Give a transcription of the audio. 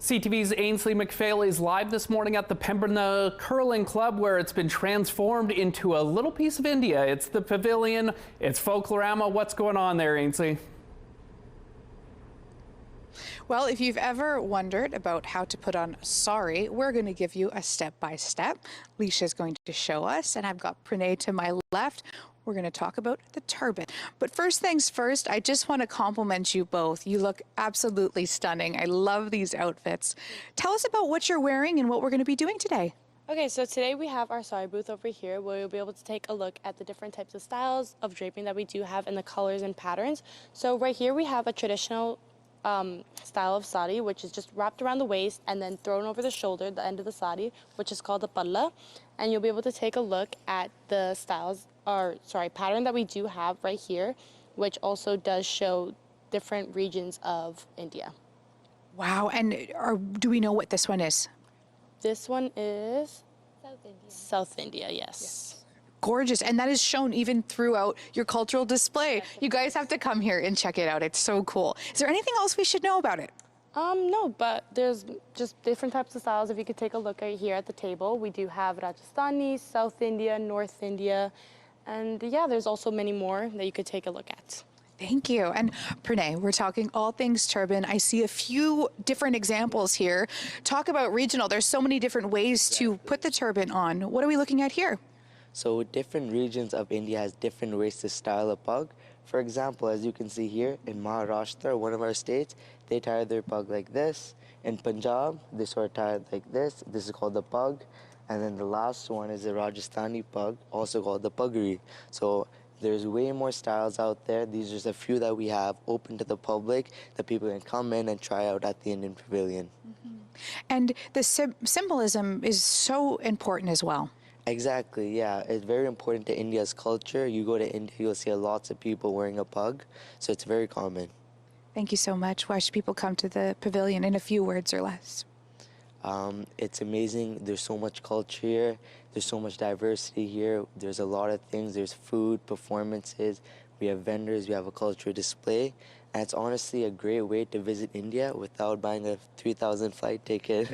CTV's Ainsley McPhail is live this morning at the Pembina Curling Club, where it's been transformed into a little piece of India. It's the pavilion, it's folklorama. What's going on there, Ainsley? Well, if you've ever wondered about how to put on a sari, we're going to give you a step-by-step. Leisha's going to show us, and I've got Pranay to my left. We're going to talk about the turban. But first things first, I just want to compliment you both. You look absolutely stunning. I love these outfits. Tell us about what you're wearing and what we're going to be doing today. Okay, so today we have our sari booth over here where you'll be able to take a look at the different types of styles of draping that we do have and the colors and patterns. So right here we have a traditional style of sari, which is just wrapped around the waist and then thrown over the shoulder, the end of the sari, which is called a palla. And you'll be able to take a look at the pattern that we do have right here, which also does show different regions of India. Wow, and do we know what this one is? This one is South India, yes. Gorgeous, and that is shown even throughout your cultural display. You guys have to come here and check it out. It's so cool. Is there anything else we should know about it? No, but there's just different types of styles. If you could take a look right here at the table, we do have Rajasthani, South India, North India, and yeah, there's also many more that you could take a look at. Thank you. And Pranay, we're talking all things turban. I see a few different examples here. Talk about regional. There's so many different ways to put the turban on. What are we looking at here? So different regions of India has different ways to style a pug. For example, as you can see here in Maharashtra, one of our states, they tie their pug like this. In Punjab, they sort of tie it like this. This is called the pug. And then the last one is the Rajasthani pug, also called the puggery. So there's way more styles out there. These are just a few that we have open to the public that people can come in and try out at the Indian Pavilion. Mm-hmm. And the symbolism is so important as well. Exactly, yeah. It's very important to India's culture. You go to India, you'll see lots of people wearing a pug, so it's very common. Thank you so much. Why should people come to the pavilion in a few words or less? It's amazing. There's so much culture here. There's so much diversity here. There's a lot of things. There's food, performances. We have vendors. We have a cultural display. And it's honestly a great way to visit India without buying a 3,000 flight ticket.